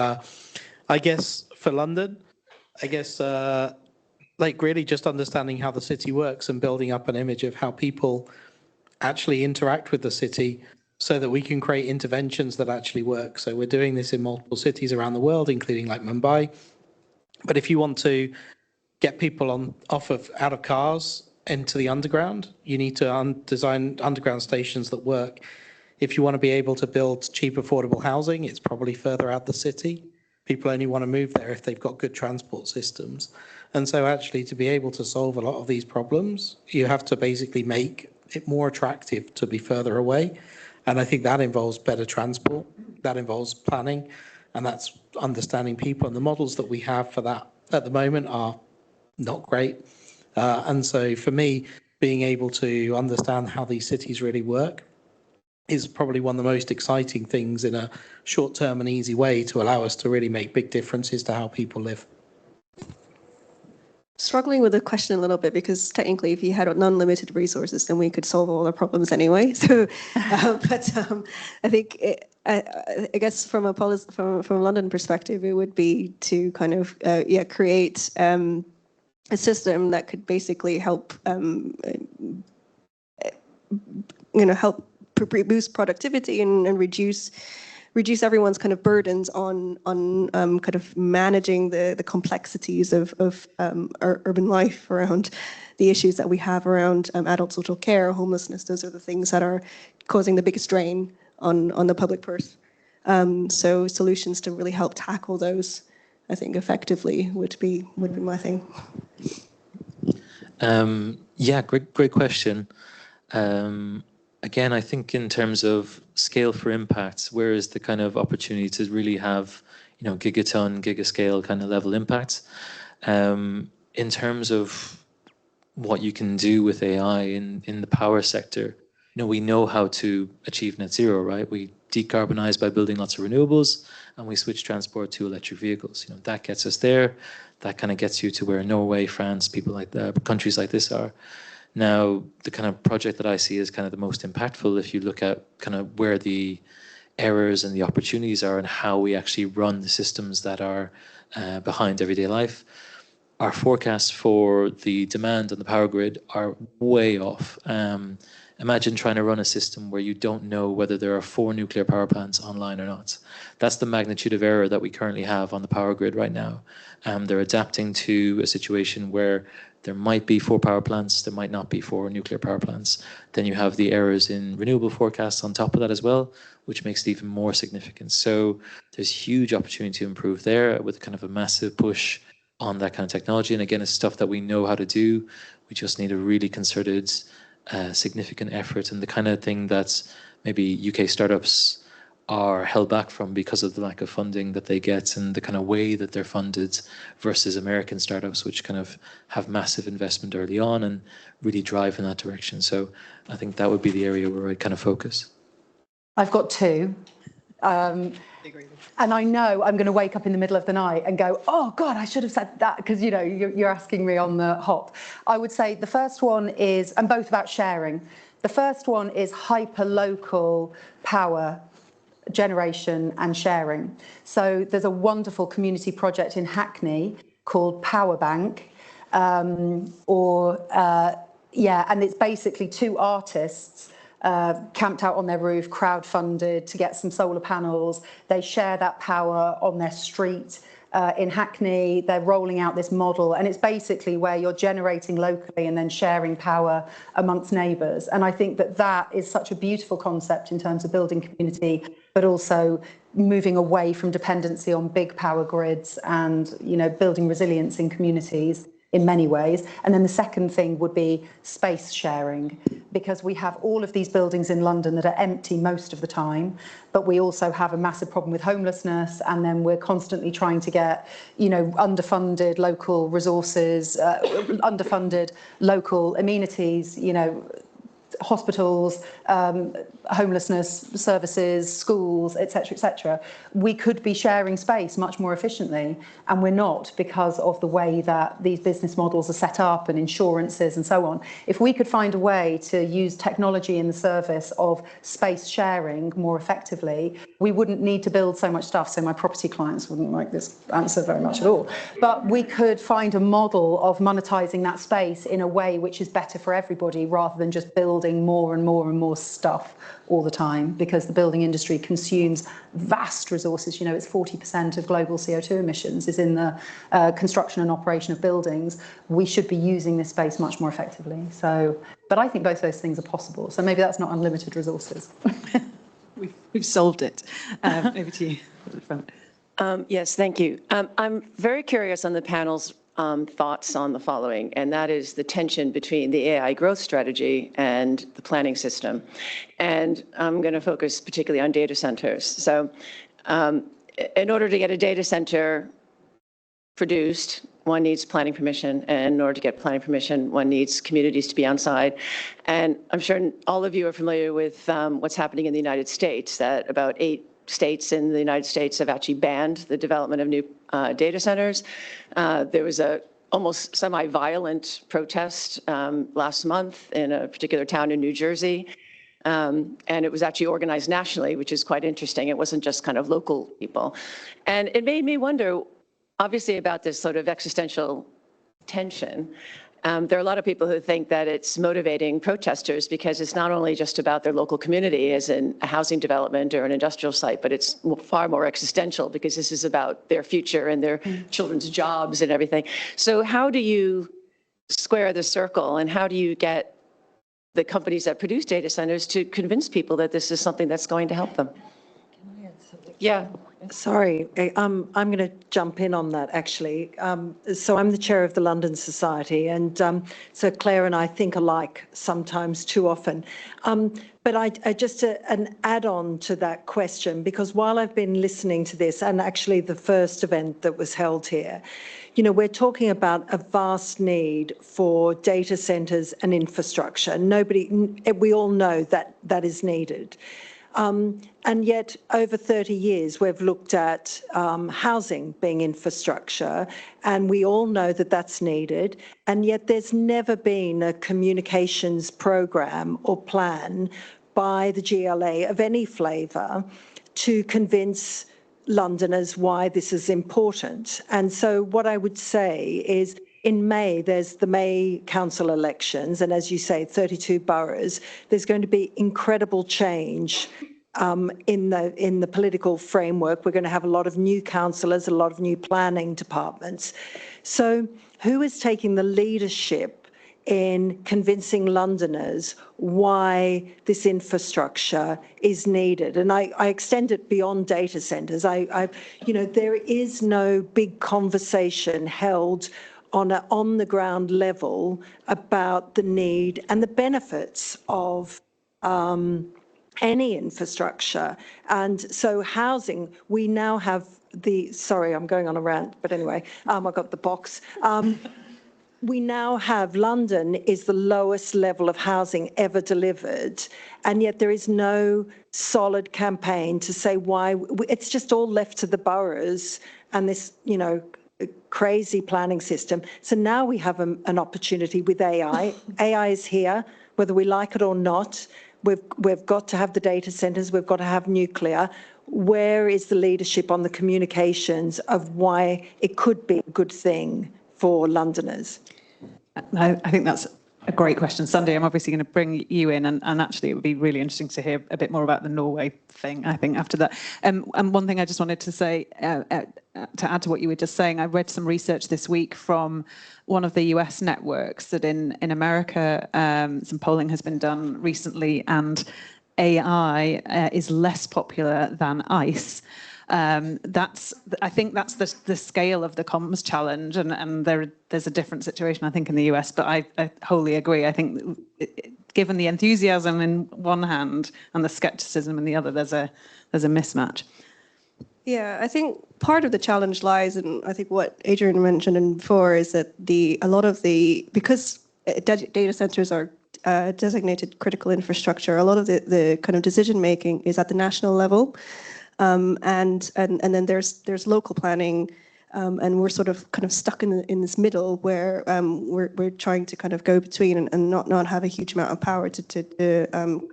I guess for London, like really just understanding how the city works and building up an image of how people actually interact with the city, so that we can create interventions that actually work. So we're doing this in multiple cities around the world, including like Mumbai. But if you want to get people out of cars into the underground, you need to design underground stations that work. If you want to be able to build cheap, affordable housing, it's probably further out the city. People only want to move there if they've got good transport systems. And so actually to be able to solve a lot of these problems, you have to basically make it more attractive to be further away. And I think that involves better transport, that involves planning, and that's understanding people. And the models that we have for that at the moment are not great. And so for me, being able to understand how these cities really work is probably one of the most exciting things in a short-term and easy way to allow us to really make big differences to how people live. Struggling with the question a little bit, because technically if you had unlimited resources, then we could solve all our problems anyway. So, I think, I guess from a London perspective, it would be to kind of, create a system that could basically help, help boost productivity and reduce everyone's kind of burdens on kind of managing the complexities of our urban life around the issues that we have around adult social care, homelessness. Those are the things that are causing the biggest strain on the public purse. So solutions to really help tackle those, I think, effectively would be my thing. Yeah, great question. Again, I think in terms of scale for impacts, where is the kind of opportunity to really have, gigaton, gigascale kind of level impacts? In terms of what you can do with AI in the power sector, we know how to achieve net zero, right? We decarbonize by building lots of renewables, and we switch transport to electric vehicles. That gets us there. That kind of gets you to where Norway, France, people like that, countries like this are. Now, the kind of project that I see is kind of the most impactful if you look at kind of where the errors and the opportunities are and how we actually run the systems that are behind everyday life. Our forecasts for the demand on the power grid are way off. Imagine trying to run a system where you don't know whether there are 4 nuclear power plants online or not. That's the magnitude of error that we currently have on the power grid right now. They're adapting to a situation where there might be 4 power plants, there might not be 4 nuclear power plants. Then you have the errors in renewable forecasts on top of that as well, which makes it even more significant. So there's huge opportunity to improve there with kind of a massive push on that kind of technology. And again, it's stuff that we know how to do. We just need a really concerted, significant effort, and the kind of thing that maybe UK startups are held back from because of the lack of funding that they get and the kind of way that they're funded versus American startups, which kind of have massive investment early on and really drive in that direction. So I think that would be the area where I kind of focus. I've got two. And I know I'm going to wake up in the middle of the night and go, oh God, I should have said that, because you know you're asking me on the hop. I would say the first one is, and both about sharing. The first one is hyper-local power generation and sharing. So there's a wonderful community project in Hackney called Power Bank, and it's basically two artists camped out on their roof, crowdfunded to get some solar panels. They share that power on their street in Hackney. They're rolling out this model, and it's basically where you're generating locally and then sharing power amongst neighbours. And I think that that is such a beautiful concept in terms of building community, but also moving away from dependency on big power grids and, you know, building resilience in communities in many ways. And then the second thing would be space sharing, because we have all of these buildings in London that are empty most of the time, but we also have a massive problem with homelessness, and then we're constantly trying to get, you know, underfunded local resources, underfunded local amenities, you know, hospitals, homelessness services, schools, etc., etc. We could be sharing space much more efficiently, and we're not, because of the way that these business models are set up and insurances and so on. If we could find a way to use technology in the service of space sharing more effectively, we wouldn't need to build so much stuff. So my property clients wouldn't like this answer very much at all. But we could find a model of monetizing that space in a way which is better for everybody, rather than just building more and more and more stuff all the time, because the building industry consumes vast resources. You know, it's 40% of global CO2 emissions is in the construction and operation of buildings. We should be using this space much more effectively. So, but I think both those things are possible. So maybe that's not unlimited resources. We've solved it. Over to you. Yes, thank you. I'm very curious on the panel's thoughts on the following, and that is the tension between the AI growth strategy and the planning system. And I'm going to focus particularly on data centers. So in order to get a data center produced, one needs planning permission, and in order to get planning permission, one needs communities to be on side. And I'm sure all of you are familiar with what's happening in the United States, that about 8 states in the United States have actually banned the development of new data centers. There was a almost semi-violent protest last month in a particular town in New Jersey. And it was actually organized nationally, which is quite interesting. It wasn't just kind of local people. And it made me wonder, obviously, about this sort of existential tension. There are a lot of people who think that it's motivating protesters because it's not only just about their local community as in a housing development or an industrial site, but it's far more existential, because this is about their future and their children's jobs and everything. So how do you square the circle, and how do you get the companies that produce data centers to convince people that this is something that's going to help them? Can I add something? Yeah. Sorry, I'm going to jump in on that, actually. So I'm the chair of the London Society, and so Claire and I think alike sometimes, too often. But I just an add-on to that question, because while I've been listening to this, and actually the first event that was held here, you know, we're talking about a vast need for data centres and infrastructure. We all know that that is needed. And yet, over 30 years, we've looked at housing being infrastructure, and we all know that that's needed. And yet, there's never been a communications program or plan by the GLA of any flavour to convince Londoners why this is important. And so what I would say is, in May, there's the May council elections, and as you say, 32 boroughs. There's going to be incredible change in the political framework. We're going to have a lot of new councillors, a lot of new planning departments. So who is taking the leadership in convincing Londoners why this infrastructure is needed? And I extend it beyond data centres. You know, there is no big conversation held on an on-the-ground level about the need and the benefits of any infrastructure. And so housing, we now have sorry, I'm going on a rant, but anyway, I got the box. We now have London is the lowest level of housing ever delivered, and yet there is no solid campaign to say why. It's just all left to the boroughs and this, crazy planning system. So now we have an opportunity with AI. AI is here, whether we like it or not. We've got to have the data centres, we've got to have nuclear. Where is the leadership on the communications of why it could be a good thing for Londoners? I think that's a great question. Sunday, I'm obviously going to bring you in, and actually it would be really interesting to hear a bit more about the Norway thing, I think, after that. And one thing I just wanted to say, to add to what you were just saying, I read some research this week from one of the US networks that in America, some polling has been done recently, and AI is less popular than ICE. I think that's the scale of the comms challenge, and there's a different situation, I think, in the US. But I wholly agree. I think, given the enthusiasm in one hand and the skepticism in the other, there's a mismatch. Yeah, I think part of the challenge lies in, I think, what Adrian mentioned before, is that because data centers are designated critical infrastructure, a lot of the kind of decision making is at the national level. And then there's local planning, and we're sort of kind of stuck in this middle where we're trying to kind of go between and not have a huge amount of power to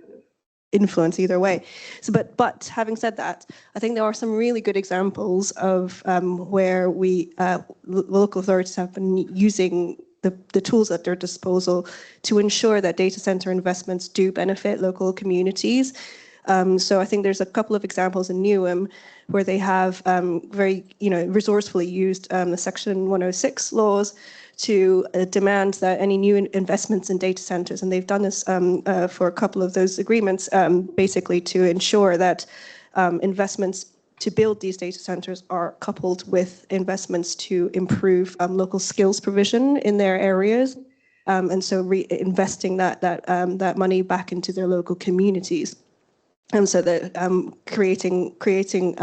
influence either way. So, but having said that, I think there are some really good examples of where local authorities have been using the tools at their disposal to ensure that data center investments do benefit local communities. So I think there's a couple of examples in Newham where they have very, resourcefully used the Section 106 laws to demand that any new investments in data centers, and they've done this for a couple of those agreements, basically to ensure that investments to build these data centers are coupled with investments to improve local skills provision in their areas, and so investing that money back into their local communities. And so that creating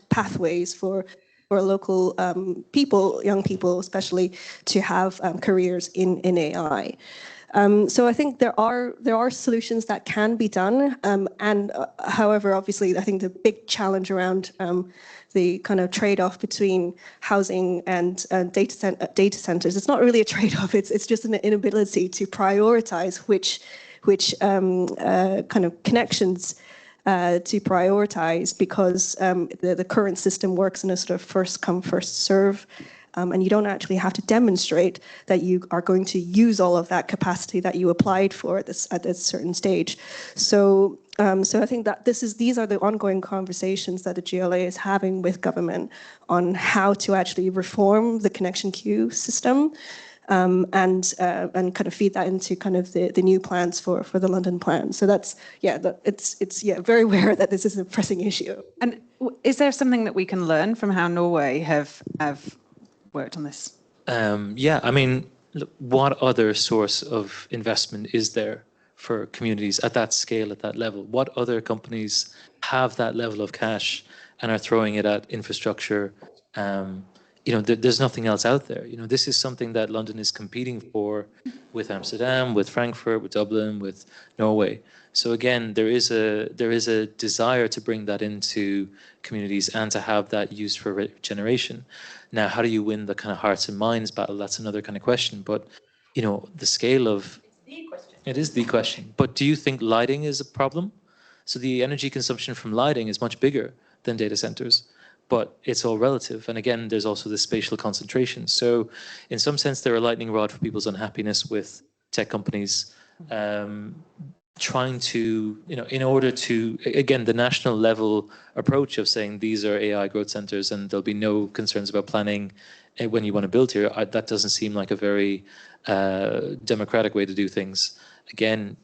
pathways for local people, young people especially, to have careers in AI. So I think there are solutions that can be done, and however, obviously, I think the big challenge around the kind of trade-off between housing and data centers, it's not really a trade-off. It's just an inability to prioritize which kind of connections to prioritize, because the current system works in a sort of first come, first serve, and you don't actually have to demonstrate that you are going to use all of that capacity that you applied for at this certain stage. So I think that these are the ongoing conversations that the GLA is having with government on how to actually reform the connection queue system. And kind of feed that into kind of the new plans for the London plan. So it's very aware that this is a pressing issue. And is there something that we can learn from how Norway have worked on this? Yeah, I mean, look, what other source of investment is there for communities at that scale, at that level? What other companies have that level of cash and are throwing it at infrastructure? There's nothing else out there. This is something that London is competing for with Amsterdam, with Frankfurt, with Dublin, with Norway. So again, there is a desire to bring that into communities and to have that used for regeneration. Now, how do you win the kind of hearts and minds battle? That's another kind of question. But the scale of it is the question. But do you think lighting is a problem? So the energy consumption from lighting is much bigger than data centers. But it's all relative. And again, there's also the spatial concentration. So in some sense, they're a lightning rod for people's unhappiness with tech companies trying to, in order to, again, the national level approach of saying these are AI growth centers and there'll be no concerns about planning when you want to build here, that doesn't seem like a very democratic way to do things. Again,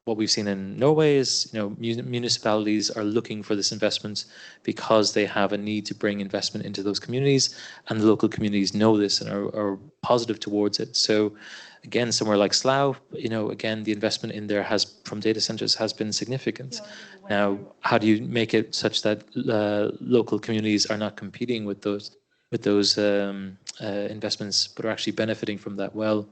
what we've seen in Norway is, municipalities are looking for this investment because they have a need to bring investment into those communities, and the local communities know this and are positive towards it. So again, somewhere like Slough, again, the investment in there from data centers has been significant. Now, how do you make it such that local communities are not competing with those investments, but are actually benefiting from that? Well,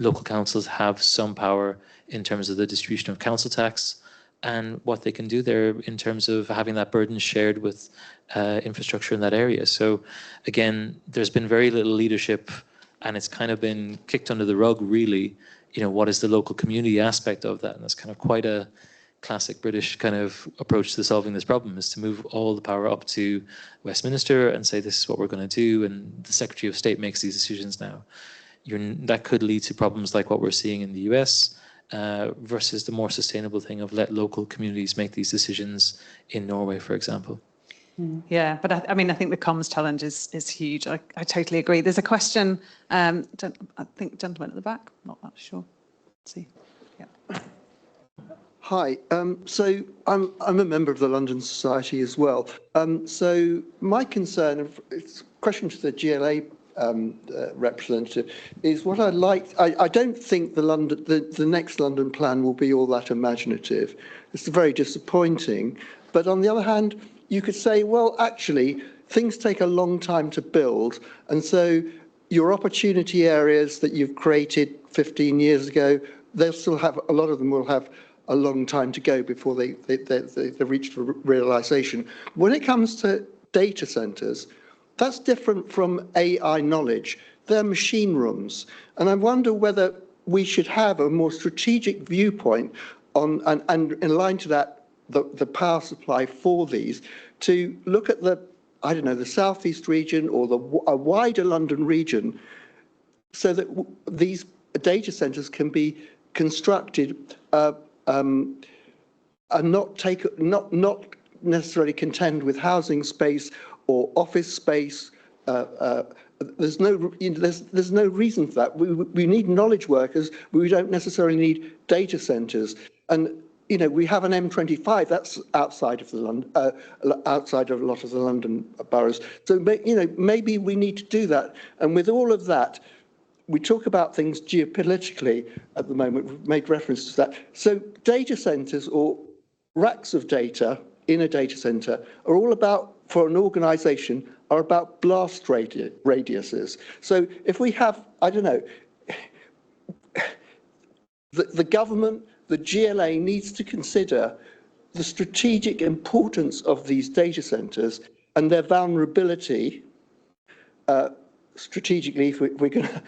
local councils have some power in terms of the distribution of council tax and what they can do there in terms of having that burden shared with infrastructure in that area. So again, there's been very little leadership, and it's kind of been kicked under the rug, really. What is the local community aspect of that? And that's kind of quite a classic British kind of approach to solving this problem, is to move all the power up to Westminster and say, this is what we're going to do, and the Secretary of State makes these decisions now. That could lead to problems like what we're seeing in the US, versus the more sustainable thing of let local communities make these decisions in Norway, for example. Yeah, but I think the comms challenge is huge. I totally agree. There's a question, I think gentleman at the back, not that sure. Let's see. Yeah. Hi, so I'm a member of the London Society as well. So my concern, it's a question to the GLA representative, is what I'd like. I don't think the next London plan will be all that imaginative. It's very disappointing. But on the other hand, you could say, well, actually, things take a long time to build, and so your opportunity areas that you've created 15 years ago, they'll still have, a lot of them will have a long time to go before they reach for realization. When it comes to data centers, that's different from AI knowledge. They're machine rooms. And I wonder whether we should have a more strategic viewpoint on, and in line to that, the power supply for these, to look at the Southeast region or a wider London region, so that these data centers can be constructed and not necessarily contend with housing space or office space. There's no reason for that. We need knowledge workers, but we don't necessarily need data centers. And we have an M25 that's outside of outside of a lot of the London boroughs. So maybe we need to do that. And with all of that, we talk about things geopolitically at the moment. We've made reference to that. So data centers or racks of data in a data center are all about, for an organization, are about blast radiuses. So if we have, the government, the GLA needs to consider the strategic importance of these data centers and their vulnerability strategically, if we're going to,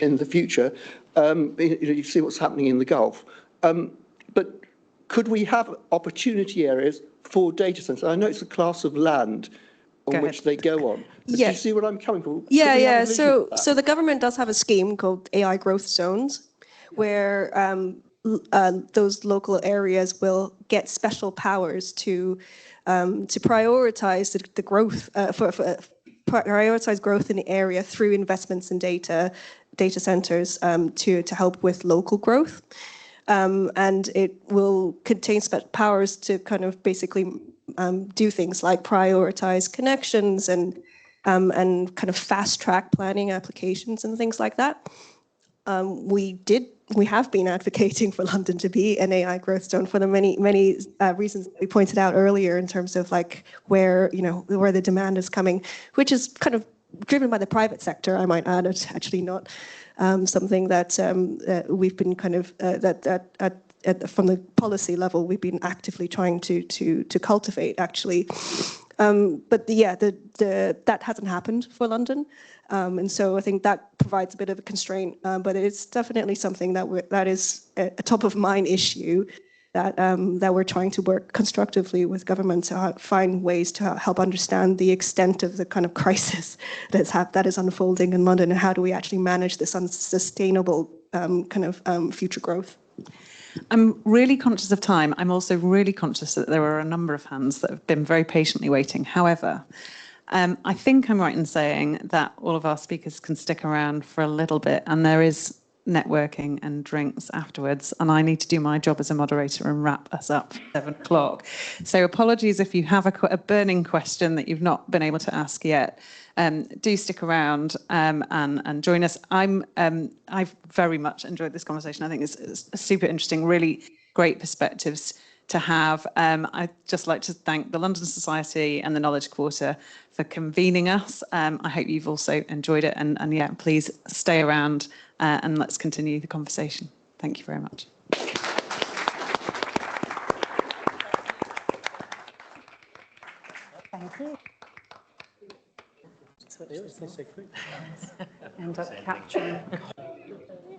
in the future. You see what's happening in the Gulf. But could we have opportunity areas for data centers? I know it's a class of land on which they go on. But do you see what I'm coming from? Yeah. So the government does have a scheme called AI growth zones, where those local areas will get special powers to prioritize the growth prioritize growth in the area through investments in data centers to help with local growth. And it will contain powers to kind of basically do things like prioritize connections and kind of fast track planning applications and things like that. We have been advocating for London to be an AI growth zone for the many reasons that we pointed out earlier, in terms of like where the demand is coming, which is kind of driven by the private sector, I might add. It's actually not something that we've been kind of from the policy level we've been actively trying to cultivate, actually. But that hasn't happened for London. And so I think that provides a bit of a constraint, but it's definitely something that is a top of mind issue that we're trying to work constructively with government to find ways to help understand the extent of the kind of crisis that is unfolding in London, and how do we actually manage this unsustainable kind of future growth. I'm really conscious of time. I'm also really conscious that there are a number of hands that have been very patiently waiting. However, I think I'm right in saying that all of our speakers can stick around for a little bit, and there is networking and drinks afterwards, and I need to do my job as a moderator and wrap us up for 7 o'clock. So apologies if you have a burning question that you've not been able to ask yet. Do stick around and join us. I've very much enjoyed this conversation. I think it's super interesting, really great perspectives to have. I'd just like to thank the London Society and the Knowledge Quarter for convening us. I hope you've also enjoyed it, and yeah, please stay around and let's continue the conversation. Thank you very much. Thank you. End up capturing